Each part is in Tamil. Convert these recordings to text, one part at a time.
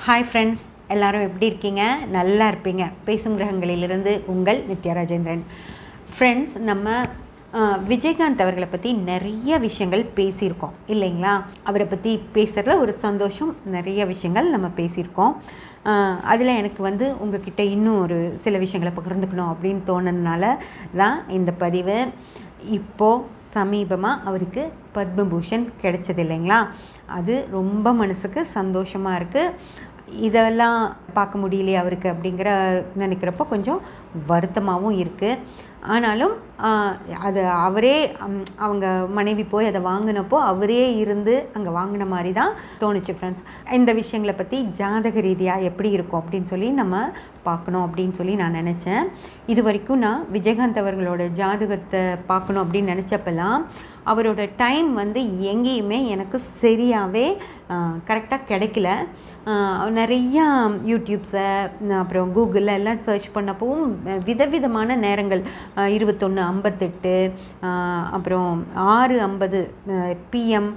ஹாய் ஃப்ரெண்ட்ஸ், எல்லோரும் எப்படி இருக்கீங்க? நல்லா இருப்பீங்க. பேசும் கிரகங்களிலிருந்து உங்கள் நித்யா ராஜேந்திரன். ஃப்ரெண்ட்ஸ், நம்ம விஜயகாந்த் அவர்களை பற்றி நிறைய விஷயங்கள் பேசியிருக்கோம் இல்லைங்களா? அவரை பற்றி பேசுகிறதுல ஒரு சந்தோஷம். நிறைய விஷயங்கள் நம்ம பேசியிருக்கோம். அதில் எனக்கு உங்ககிட்ட இன்னும் ஒரு சில விஷயங்களை பகிர்ந்துக்கணும் அப்படின்னு தோணுனால தான் இந்த பதிவு. இப்போது சமீபமாக அவருக்கு பத்மபூஷன் கிடைச்சது இல்லைங்களா? அது ரொம்ப மனசுக்கு சந்தோஷமாக இருக்குது. இதெல்லாம் பார்க்க முடியலையே அவருக்கு அப்படிங்கிற நினைக்கிறப்போ கொஞ்சம் வருத்தமாகவும் இருக்குது. ஆனாலும் அது அவரே அவங்க மனைவி போய் அதை வாங்கினப்போ அவரே இருந்து அங்கே வாங்கின மாதிரி தான் தோணுச்சு ஃப்ரெண்ட்ஸ். இந்த விஷயங்களை பற்றி ஜாதக ரீதியாக எப்படி இருக்கும் அப்படின்னு சொல்லி நம்ம பார்க்கணும் அப்படின்னு சொல்லி நான் நினச்சேன். இது வரைக்கும் நான் விஜயகாந்த் அவர்களோட ஜாதகத்தை பார்க்கணும் அப்படின்னு நினச்சப்பெல்லாம் அவரோட டைம் எங்கேயுமே எனக்கு சரியாகவே கரெக்டாக கிடைக்கல. நிறையா யூடியூப்ஸை அப்புறம் கூகுளில் எல்லாம் சர்ச் பண்ணப்பவும் விதவிதமான நேரங்கள் 21:58 அப்புறம் 6:50 PM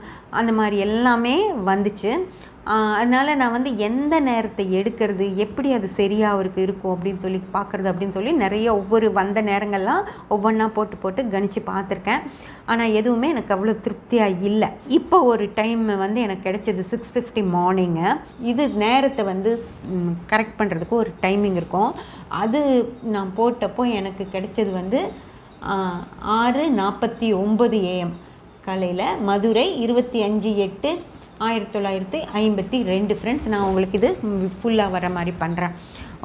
அந்த மாதிரி எல்லாமே வந்துச்சு. அதனால் நான் எந்த நேரத்தை எடுக்கிறது, எப்படி அது சரியாக அவருக்கு இருக்கும் அப்படின்னு சொல்லி பார்க்குறது அப்படின்னு சொல்லி நிறைய ஒவ்வொரு வந்த நேரங்கள்லாம் ஒவ்வொன்றா போட்டு கணிச்சு பார்த்துருக்கேன். ஆனால் எதுவுமே எனக்கு அவ்வளோ திருப்தியாக இல்லை. இப்போ ஒரு டைம் எனக்கு கிடைச்சது 6:50 மார்னிங்கு. இது நேரத்தை கரெக்ட் பண்ணுறதுக்கு ஒரு டைமிங் இருக்கும். அது நான் போட்டப்போ எனக்கு கிடைச்சது 6:49 AM காலையில். மதுரை 25/8/1952 ஃப்ரெண்ட்ஸ். நான் உங்களுக்கு இது ஃபுல்லாக வர மாதிரி பண்ணுறேன்,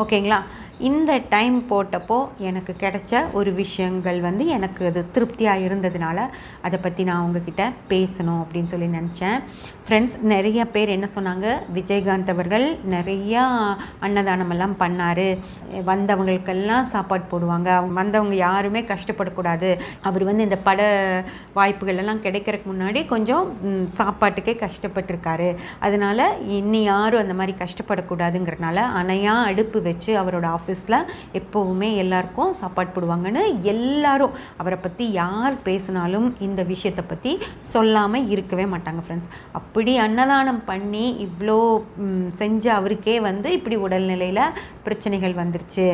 ஓகேங்களா? இந்த டைம் போட்டப்போ எனக்கு கிடைச்ச ஒரு விஷயங்கள் எனக்கு அது திருப்தியாக இருந்ததுனால அதை பற்றி நான் உங்ககிட்ட பேசணும் அப்படின்னு சொல்லி நினச்சேன். ஃப்ரெண்ட்ஸ், நிறைய பேர் என்ன சொன்னாங்க, விஜயகாந்த் அவர்கள் நிறையா அன்னதானமெல்லாம் பண்ணார், வந்தவங்களுக்கெல்லாம் சாப்பாடு போடுவாங்க, வந்தவங்க யாருமே கஷ்டப்படக்கூடாது, அவர் இந்த பட வாய்ப்புகள் எல்லாம் கிடைக்கிறதுக்கு முன்னாடி கொஞ்சம் சாப்பாட்டுக்கே கஷ்டப்பட்டிருக்காரு, அதனால் இனி யாரும் அந்த மாதிரி கஷ்டப்படக்கூடாதுங்கிறதுனால அணையா அடுப்பு வச்சு அவரோட ஆஃபீஸில் எப்போவுமே எல்லாருக்கும் சாப்பாடு போடுவாங்கன்னு எல்லாரும் அவரை பற்றி யார் பேசினாலும் இந்த விஷயத்தை பற்றி சொல்லாமல் இருக்கவே மாட்டாங்க ஃப்ரெண்ட்ஸ். அப்படி அன்னதானம் பண்ணி இவ்வளோ செஞ்ச அவருக்கே இப்படி உடல்நிலையில் பிரச்சனைகள் வந்துருச்சு,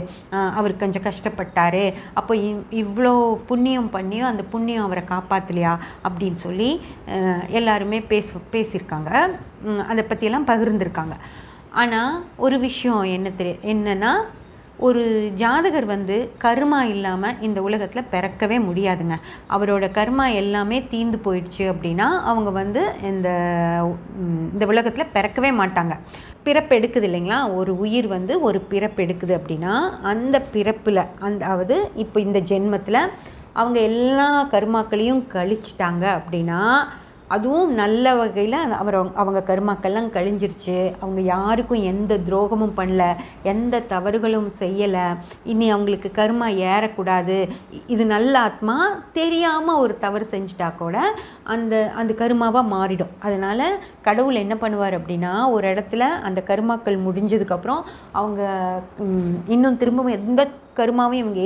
அவர் கொஞ்சம் கஷ்டப்பட்டார், அப்போ இவ்வளோ புண்ணியம் பண்ணியும் அந்த புண்ணியம் அவரை காப்பாற்றலையா அப்படின்னு சொல்லி எல்லாருமே பேசியிருக்காங்க, அதை பற்றியெல்லாம் பகிர்ந்துருக்காங்க. ஆனால் ஒரு விஷயம் என்னென்னா, ஒரு ஜாதகர் கர்மா இல்லாமல் இந்த உலகத்தில் பிறக்கவே முடியாதுங்க. அவரோட கர்மா எல்லாமே தீர்ந்து போயிடுச்சு அப்படின்னா அவங்க இந்த உலகத்தில் பிறக்கவே மாட்டாங்க. பிறப்பு எடுக்குது இல்லைங்களா? ஒரு உயிர் ஒரு பிறப்பு எடுக்குது அப்படின்னா அந்த பிறப்பில் அதாவது இப்போ இந்த ஜென்மத்தில் அவங்க எல்லா கர்மாக்களையும் கழிச்சிட்டாங்க அப்படின்னா, அதுவும் நல்ல வகையில் அவங்க கர்மாக்கள்லாம் கழிஞ்சிருச்சு, அவங்க யாருக்கும் எந்த துரோகமும் பண்ணல, எந்த தவறுகளும் செய்யலை, இனி அவங்களுக்கு கர்மா ஏறக்கூடாது, இது நல்ல ஆத்மா, தெரியாமல் ஒரு தவறு செஞ்சிட்டா கூட அந்த கர்மாவாக மாறிடும். அதனால் கடவுள் என்ன பண்ணுவார் அப்படின்னா, ஒரு இடத்துல அந்த கர்மாக்கள் முடிஞ்சதுக்கப்புறம் அவங்க இன்னும் திரும்பவும் எந்த கர்மாவும் இவங்க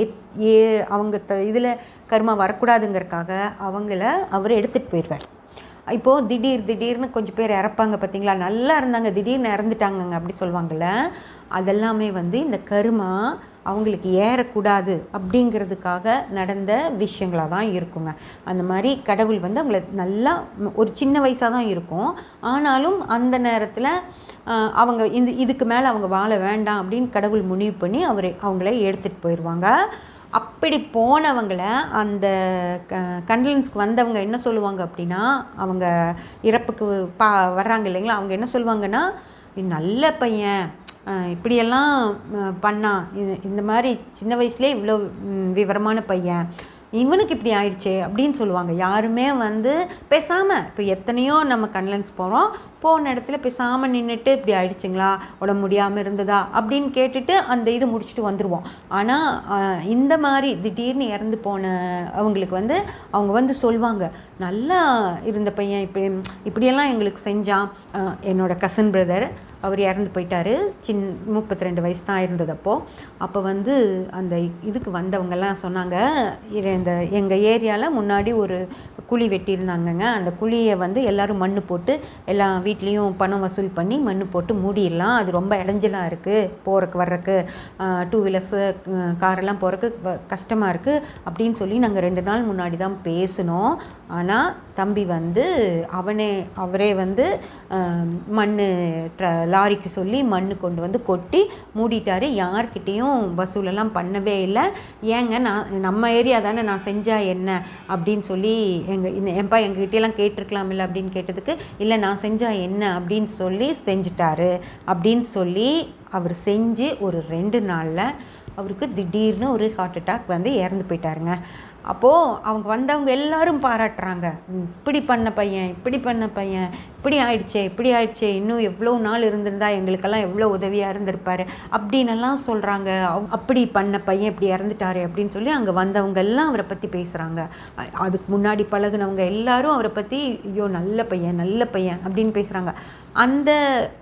அவங்க இதில் கர்மா வரக்கூடாதுங்கிறதுக்காக அவர் எடுத்துகிட்டு போயிடுவார். இப்போது திடீர்னு கொஞ்சம் பேர் இறப்பாங்க பார்த்தீங்களா, நல்லா இருந்தாங்க திடீர்னு இறந்துட்டாங்கங்க அப்படி சொல்லுவாங்கள்ல, அதெல்லாமே இந்த கர்மா அவங்களுக்கு ஏறக்கூடாது அப்படிங்கிறதுக்காக நடந்த விஷயங்களாக தான் இருக்குங்க. அந்த மாதிரி கடவுள் அவங்கள நல்லா ஒரு சின்ன வயசாக தான் இருக்கும், ஆனாலும் அந்த நேரத்தில் அவங்க இதுக்கு மேலே அவங்க வாழ வேண்டாம் அப்படின்னு கடவுள் முடிவு பண்ணி அவங்கள எடுத்துகிட்டு போயிடுவாங்க. அப்படி போனவங்களை அந்த கண்டலன்ஸ்க்கு வந்தவங்க என்ன சொல்லுவாங்க அப்படின்னா, அவங்க இறப்புக்கு வர்றாங்க இல்லைங்களா, அவங்க என்ன சொல்லுவாங்கன்னா, நல்ல பையன் இப்படியெல்லாம் பண்ணான், இந்த மாதிரி சின்ன வயசுலேயே இவ்வளோ விவரமான பையன், இவனுக்கு இப்படி ஆயிடுச்சே அப்படின்னு சொல்லுவாங்க. யாருமே பேசாமல், இப்போ எத்தனையோ நம்ம கண்டலன்ஸ் போன இடத்துல பேசாமல் நின்றுட்டு இப்படி ஆயிடுச்சுங்களா, உடம்பு முடியாமல் இருந்ததா அப்படின்னு கேட்டுட்டு அந்த இது முடிச்சுட்டு வந்துடுவோம். ஆனால் இந்த மாதிரி திடீர்னு இறந்து போன அவங்களுக்கு அவங்க சொல்லுவாங்க, நல்லா இருந்த பையன் இப்படியெல்லாம் எங்களுக்கு செஞ்சான். என்னோடய கசின் பிரதர் அவர் இறந்து போயிட்டார், 32 வயசு தான் இருந்தது அப்போ அந்த இதுக்கு வந்தவங்கெல்லாம் சொன்னாங்க, எங்கள் ஏரியாவில் முன்னாடி ஒரு குழி வெட்டியிருந்தாங்கங்க, அந்த குழியை எல்லோரும் மண் போட்டு எல்லாம் வீட்லேயும் பணம் வசூல் பண்ணி மண் போட்டு மூடிடலாம், அது ரொம்ப இடைஞ்சலாக இருக்குது போகிறக்கு வர்றக்கு, 2 வீலர்ஸு காரெல்லாம் போகிறக்கு கஷ்டமாக இருக்குது அப்படின்னு சொல்லி நாங்கள் 2 நாள் முன்னாடி தான் பேசினோம். ஆனால் தம்பி வந்து அவரே வந்து மண் லாரிக்கு சொல்லி மண் கொண்டு வந்து கொட்டி மூடிட்டார். யார்கிட்டேயும் வசூலெல்லாம் பண்ணவே இல்லை. ஏங்க நம்ம ஏரியா தானே, நான் செஞ்சால் என்ன அப்படின்னு சொல்லி ஏன்பா எங்ககிட்டலாம் கேட்டிருக்கலாம் இல்லை அப்படின்னு கேட்டதுக்கு, இல்லை நான் செஞ்சால் என்ன அப்படின்னு சொல்லி செஞ்சிட்டாரு அப்படின்னு சொல்லி அவர் செஞ்சு ஒரு 2 நாளில் அவருக்கு திடீர்னு ஒரு ஹார்ட் அட்டாக் வந்து இறந்து போயிட்டாருங்க. அப்போது அவங்க வந்தவங்க எல்லாரும் பாராட்டுறாங்க, இப்படி பண்ண பையன் இப்படி ஆயிடுச்சே, இன்னும் எவ்வளோ நாள் இருந்திருந்தா எங்களுக்கெல்லாம் எவ்வளோ உதவியாக இருந்திருப்பார் அப்படின்னெல்லாம் சொல்கிறாங்க. அப்படி பண்ண பையன் இப்படி இறந்துட்டாரு அப்படின்னு சொல்லி அங்கே வந்தவங்க எல்லாம் அவரை பற்றி பேசுகிறாங்க. அதுக்கு முன்னாடி பழகுனவங்க எல்லாரும் அவரை பற்றி ஐயோ நல்ல பையன் அப்படின்னு பேசுகிறாங்க.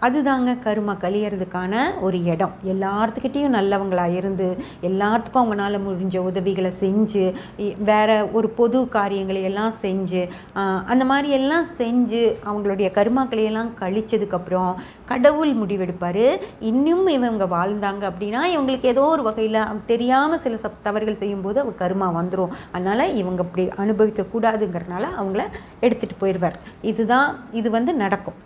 அதுதாங்க கருமா கழியறதுக்கான ஒரு இடம். எல்லாத்துக்கிட்டேயும் நல்லவங்களாக இருந்து எல்லாத்துக்கும் அவங்களால முடிஞ்ச உதவிகளை செஞ்சு வேறு ஒரு பொது காரியங்களை எல்லாம் செஞ்சு அந்த மாதிரி எல்லாம் செஞ்சு அவங்களுடைய கருமாக்களையெல்லாம் கழிச்சதுக்கப்புறம் கடவுள் முடிவெடுப்பார். இன்னும் இவங்க வாழ்ந்தாங்க அப்படின்னா இவங்களுக்கு ஏதோ ஒரு வகையில் தெரியாமல் சில தவறுகள் செய்யும்போது அவங்க கருமா வந்துடும். அதனால் இவங்க அப்படி அனுபவிக்கக்கூடாதுங்கிறனால அவங்கள எடுத்துகிட்டு போயிடுவார். இது வந்து நடக்கும்.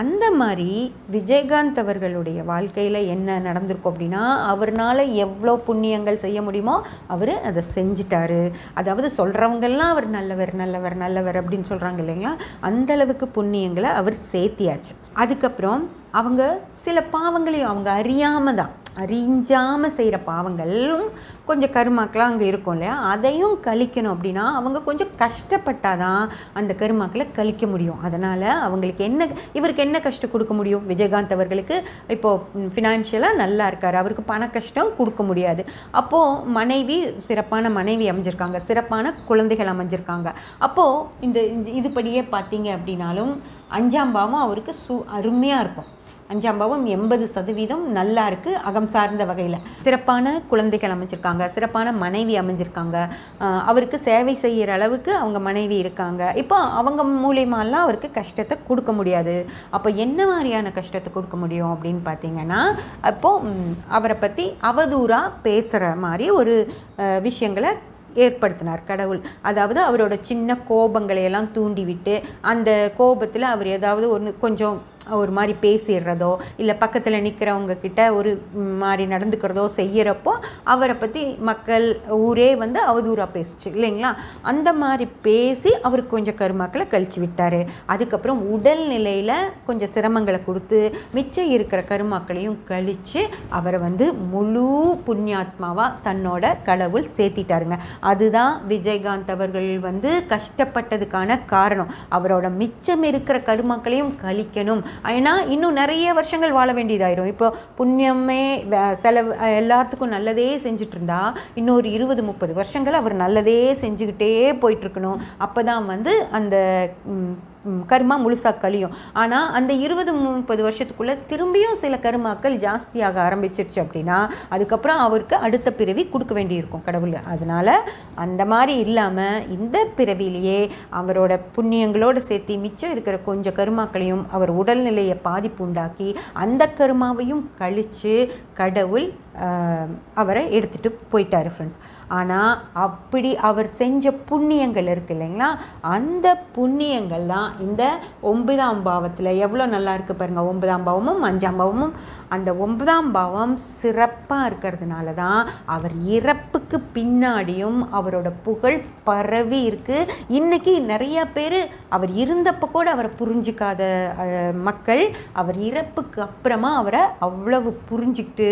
அந்த மாதிரி விஜயகாந்த் அவர்களுடைய வாழ்க்கையில் என்ன நடந்திருக்கும் அப்படின்னா, அவர்னால் எவ்வளோ புண்ணியங்கள் செய்ய முடியுமோ அவர் அதை செஞ்சிட்டாரு. அதாவது சொல்கிறவங்கெல்லாம் அவர் நல்லவர் அப்படின்னு சொல்கிறாங்க இல்லைங்களா, அந்தளவுக்கு புண்ணியங்களை அவர் சேர்த்தியாச்சு. அதுக்கப்புறம் அவங்க சில பாவங்களையும் அவங்க அறிஞ்சாமல் செய்கிற பாவங்களும் கொஞ்சம் கருமாக்கெலாம் அங்கே இருக்கும் இல்லையா, அதையும் கழிக்கணும் அப்படின்னா அவங்க கொஞ்சம் கஷ்டப்பட்டாதான் அந்த கருமாக்களை கழிக்க முடியும். அதனால் இவருக்கு என்ன கஷ்டம் கொடுக்க முடியும்? விஜயகாந்த் அவர்களுக்கு இப்போது ஃபினான்ஷியலாக நல்லா இருக்கார், அவருக்கு பண கஷ்டம் கொடுக்க முடியாது. அப்போது சிறப்பான மனைவி அமைஞ்சிருக்காங்க, சிறப்பான குழந்தைகள் அமைஞ்சிருக்காங்க. அப்போது இதுபடியே பார்த்தீங்க அப்படின்னாலும் 5ஆம் பாவம் அவருக்கு அருமையாக இருக்கும். 5ஆம் பாவம் 80% நல்லா இருக்குது. அகம் சார்ந்த வகையில் சிறப்பான குழந்தைகள் அமைஞ்சிருக்காங்க, சிறப்பான மனைவி அமைஞ்சிருக்காங்க, அவருக்கு சேவை செய்கிற அளவுக்கு அவங்க மனைவி இருக்காங்க. இப்போ அவங்க மூலியமாலாம் அவருக்கு கஷ்டத்தை கொடுக்க முடியாது. அப்போ என்ன மாதிரியான கஷ்டத்தை கொடுக்க முடியும் அப்படின்னு பார்த்தீங்கன்னா, அப்போது அவரை பற்றி அவதூறாக பேசுகிற மாதிரி ஒரு விஷயங்களை ஏற்படுத்தினார் கடவுள். அதாவது அவரோட சின்ன கோபங்களையெல்லாம் தூண்டிவிட்டு அந்த கோபத்தில் அவர் ஏதாவது கொஞ்சம் ஒரு மாதிரி பேசிடுறதோ இல்லை பக்கத்தில் நிற்கிறவங்க கிட்ட ஒரு மாதிரி நடந்துக்கிறதோ செய்கிறப்போ அவரை பற்றி மக்கள் ஊரே வந்து அவதூறாக பேசிச்சு இல்லைங்களா. அந்த மாதிரி பேசி அவருக்கு கொஞ்சம் கருமாக்களை கழிச்சு விட்டார். அதுக்கப்புறம் உடல்நிலையில் கொஞ்சம் சிரமங்களை கொடுத்து மிச்சம் இருக்கிற கருமாக்களையும் கழித்து அவரை வந்து முழு புண்ணியாத்மாவாக தன்னோட கடவுள் சேர்த்திட்டாருங்க. அதுதான் விஜயகாந்த் அவர்கள் வந்து கஷ்டப்பட்டதுக்கான காரணம். அவரோட மிச்சம் இருக்கிற கருமாக்களையும் கழிக்கணும். ஏன்னா இன்னும் நிறைய வருஷங்கள் வாழ வேண்டியதாயிரும். இப்போ புண்ணியமே செலவு எல்லாத்துக்கும் நல்லதே செஞ்சுட்டு இருந்தா இன்னொரு 20-30 வருஷங்கள் அவர் நல்லதே செஞ்சுக்கிட்டே போயிட்டுருக்கணும். அப்போ தான் வந்து அந்த கருமா முழுசாக கழியும். ஆனால் அந்த 20-30 வருஷத்துக்குள்ளே திரும்பியும் சில கருமாக்கள் ஜாஸ்தியாக ஆரம்பிச்சிருச்சு அப்படின்னா அதுக்கப்புறம் அவருக்கு அடுத்த பிறவி கொடுக்க வேண்டியிருக்கும் கடவுள். அதனால் அந்த மாதிரி இல்லாமல் இந்த பிறவிலேயே அவரோட புண்ணியங்களோடு சேர்த்து மிச்சம் இருக்கிற கொஞ்சம் கருமாக்களையும் அவர் உடல்நிலையை பாதிப்பு உண்டாக்கி அந்த கருமாவையும் கழித்து கடவுள் அவரை எடுத்துகிட்டு போயிட்டார் ஃப்ரெண்ட்ஸ். ஆனால் அப்படி அவர் செஞ்ச புண்ணியங்கள் இருக்குது இல்லைங்களா, அந்த புண்ணியங்கள் தான் இந்த 9ஆம் பாவத்தில் எவ்வளோ நல்லா இருக்குது பாருங்கள். 9ஆம் பாவமும் 5ஆம் பாவமும் அந்த 9ஆம் பாவம் சிறப்பாக இருக்கிறதுனால தான் அவர் இறப்புக்கு பின்னாடியும் அவரோட புகழ் பரவி இருக்குது. இன்றைக்கி நிறைய பேர் அவர் இருந்தப்போ கூட அவரை புரிஞ்சிக்காத மக்கள் அவர் இறப்புக்கு அப்புறமா அவரை அவ்வளவு புரிஞ்சிக்கிட்டு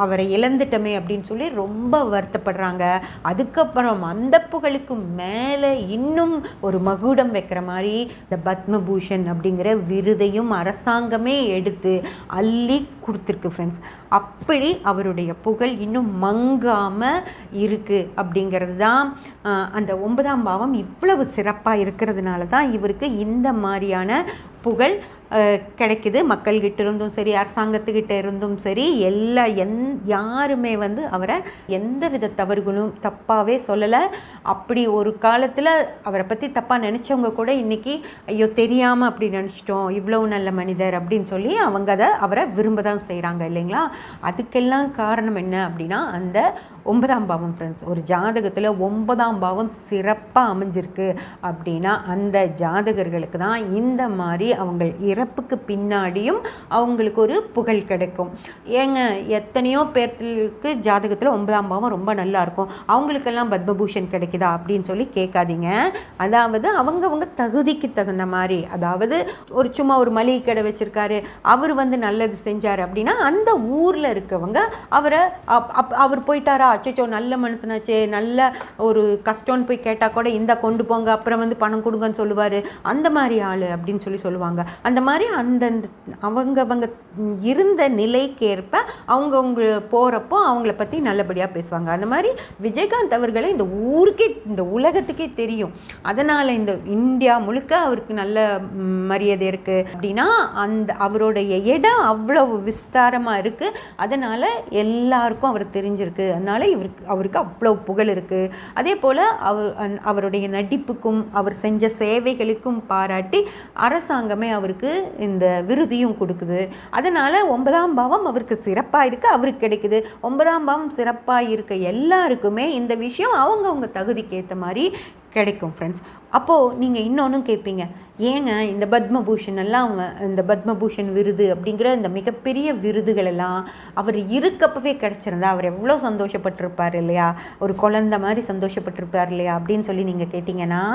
அவரை இழந்துட்டோமே அப்படின்னு சொல்லி ரொம்ப வருத்தப்படுறாங்க. அதுக்கப்புறம் அந்த புகழுக்கு மேலே இன்னும் ஒரு மகுடம் வைக்கிற மாதிரி இந்த பத்மபூஷன் அப்படிங்கிற விருதையும் அரசாங்கமே எடுத்து அள்ளி கொடுத்துருக்கு ஃப்ரெண்ட்ஸ். அப்படி அவருடைய புகழ் இன்னும் மங்காமல் இருக்குது. அப்படிங்கிறது தான் அந்த 9ஆம் பாவம் இவ்வளவு சிறப்பாக இருக்கிறதுனால தான் இவருக்கு இந்த மாதிரியான புகழ் கிடைக்குது. மக்கள்கிட்ட இருந்தும் சரி, அரசாங்கத்துக்கிட்ட இருந்தும் சரி, யாருமே வந்து அவரை எந்த வித தவறுகளும் தப்பாகவே சொல்லலை. அப்படி ஒரு காலத்தில் அவரை பற்றி தப்பாக நினச்சவங்க கூட இன்றைக்கி ஐயோ தெரியாமல் அப்படி நினச்சிட்டோம், இவ்வளவு நல்ல மனிதர் அப்படின்னு சொல்லி அவரை விரும்ப தான் செய்கிறாங்க இல்லைங்களா. அதுக்கெல்லாம் காரணம் என்ன அப்படின்னா அந்த 9ஆம் பாவம் ஃப்ரெண்ட்ஸ். ஒரு ஜாதகத்தில் 9ஆம் பாவம் சிறப்பாக அமைஞ்சிருக்கு அப்படின்னா அந்த ஜாதகர்களுக்கு தான் இந்த மாதிரி அவங்க இறப்புக்கு பின்னாடியும் அவங்களுக்கு ஒரு புகழ் கிடைக்கும். ஏங்க எத்தனையோ பேருக்கு ஜாதகத்தில் 9ஆம் பாவம் ரொம்ப நல்லா இருக்கும், அவங்களுக்கெல்லாம் பத்மபூஷன் கிடைக்குதா அப்படின்னு சொல்லி கேட்காதீங்க. அதாவது அவங்கவுங்க தகுதிக்கு தகுந்த மாதிரி, அதாவது சும்மா ஒரு மளிகை கடை வச்சுருக்காரு, அவர் வந்து நல்லது செஞ்சார் அப்படின்னா அந்த ஊரில் இருக்கவங்க அவர் போயிட்டாரா, அச்சோ நல்ல மனுஷனாச்சே, நல்ல ஒரு கஷ்டம்னு போய் கேட்டால் கூட இந்த கொண்டு போங்க அப்புறம் வந்து பணம் கொடுங்கன்னு சொல்லுவார், அந்த மாதிரி ஆள் அப்படின்னு சொல்லுவாங்க. அந்த மாதிரி அவங்க இருந்த நிலைக்கேற்ப அவங்கவுங்க போகிறப்போ அவங்கள பற்றி நல்லபடியாக பேசுவாங்க. அந்த மாதிரி விஜயகாந்த் அவர்களை இந்த ஊருக்கே இந்த உலகத்துக்கே தெரியும். அதனால் இந்த இந்தியா முழுக்க அவருக்கு நல்ல மரியாதை இருக்குது அப்படின்னா அவருடைய இடம் அவ்வளவு விஸ்தாரமாக இருக்குது. அதனால் எல்லாருக்கும் அவர் தெரிஞ்சிருக்கு. அதனால் அவருக்கு அவ்வளோ புகழ் இருக்குது. அதே போல் அவருடைய நடிப்புக்கும் அவர் செஞ்ச சேவைகளுக்கும் பாராட்டி அரசாங்கமே அவருக்கு இந்த விருதியும் கொடுக்குது. அதனால் 9ஆம் பாவம் அவருக்கு சிறப்பாக இருக்குது, அவருக்கு கிடைக்குது. 9ஆம் பாவம் சிறப்பாக இருக்க எல்லாருக்குமே இந்த விஷயம் அவங்கவுங்க தகுதிக்கு ஏற்ற மாதிரி கிடைக்கும் ஃப்ரெண்ட்ஸ். அப்போது நீங்கள் இன்னொன்றும் கேட்பீங்க, ஏங்க இந்த பத்மபூஷன் எல்லாம், இந்த பத்மபூஷன் விருது அப்படிங்கிற இந்த மிகப்பெரிய விருதுகள் எல்லாம் அவர் இருக்கப்பவே கிடச்சிருந்தா அவர் எவ்வளோ சந்தோஷப்பட்டிருப்பார் இல்லையா, ஒரு குழந்தை மாதிரி சந்தோஷப்பட்டிருப்பார் இல்லையா அப்படின்னு சொல்லி நீங்கள் கேட்டிங்கன்னா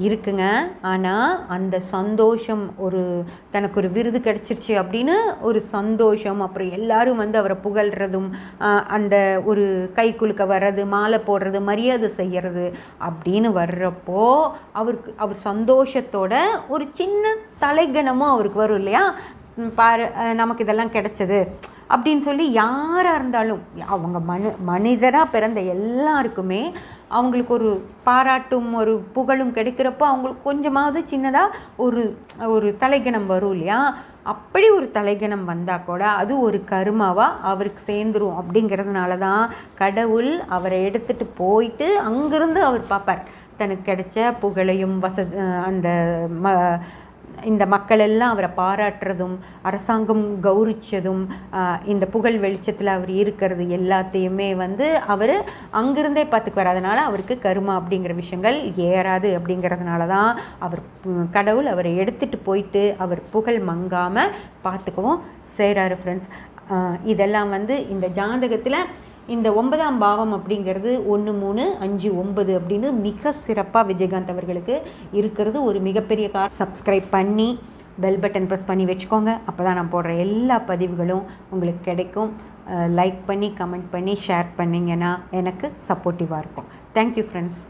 இருக்குங்க. ஆனால் அந்த சந்தோஷம், தனக்கு ஒரு விருது கிடச்சிருச்சு அப்படின்னு ஒரு சந்தோஷம், அப்புறம் எல்லாரும் வந்து அவரை புகழ்கிறதும், அந்த ஒரு கை குலுக்க வர்றது, மாலை போடுறது, மரியாதை செய்கிறது அப்படின்னு வர்றப்போ அவர் சந்தோஷத்தோட ஒரு சின்ன தலைகணமும் அவருக்கு வரும் இல்லையா. பாரு நமக்கு இதெல்லாம் கிடைச்சது அப்படின்னு சொல்லி யாராக இருந்தாலும் அவங்க மனிதராக பிறந்த எல்லாருக்குமே அவங்களுக்கு ஒரு பாராட்டும் ஒரு புகழும் கிடைக்கிறப்போ அவங்களுக்கு கொஞ்சமாவது சின்னதாக ஒரு தலைகணம் வரும் இல்லையா. அப்படி ஒரு தலைகணம் வந்தால் கூட அது ஒரு கருமாவாக அவருக்கு சேர்ந்துரும். அப்படிங்கிறதுனால தான் கடவுள் அவரை எடுத்துகிட்டு போயிட்டு அங்கிருந்து அவர் பார்ப்பார் தனக்கு கிடைச்ச புகழையும் அந்த இந்த மக்கள் எல்லாம் அவரை பாராட்டுறதும், அரசாங்கம் கௌரிச்சதும், இந்த புகழ் வெளிச்சத்தில் அவர் இருக்கிறது எல்லாத்தையுமே வந்து அவர் அங்கிருந்தே பார்த்துக்குவார். அதனால் அவருக்கு கருமா அப்படிங்கிற விஷயங்கள் ஏறாது. அப்படிங்கிறதுனால தான் கடவுள் அவரை எடுத்துகிட்டு போயிட்டு அவர் புகழ் மங்காமல் பார்த்துக்கவும் செய்கிறாரு ஃப்ரெண்ட்ஸ். இதெல்லாம் வந்து இந்த ஜாதகத்தில் இந்த 9ஆம் பாவம் அப்படிங்கிறது 1, 3, 5, 9 அப்படின்னு மிக சிறப்பாக விஜயகாந்த் அவர்களுக்கு இருக்கிறது ஒரு மிகப்பெரிய சப்ஸ்கிரைப் பண்ணி பெல் பட்டன் ப்ரெஸ் பண்ணி வச்சுக்கோங்க. அப்போ தான் நான் போடுற எல்லா பதிவுகளும் உங்களுக்கு கிடைக்கும். லைக் பண்ணி கமெண்ட் பண்ணி ஷேர் பண்ணிங்கன்னா எனக்கு சப்போர்ட்டிவாக இருக்கும். Thank you friends.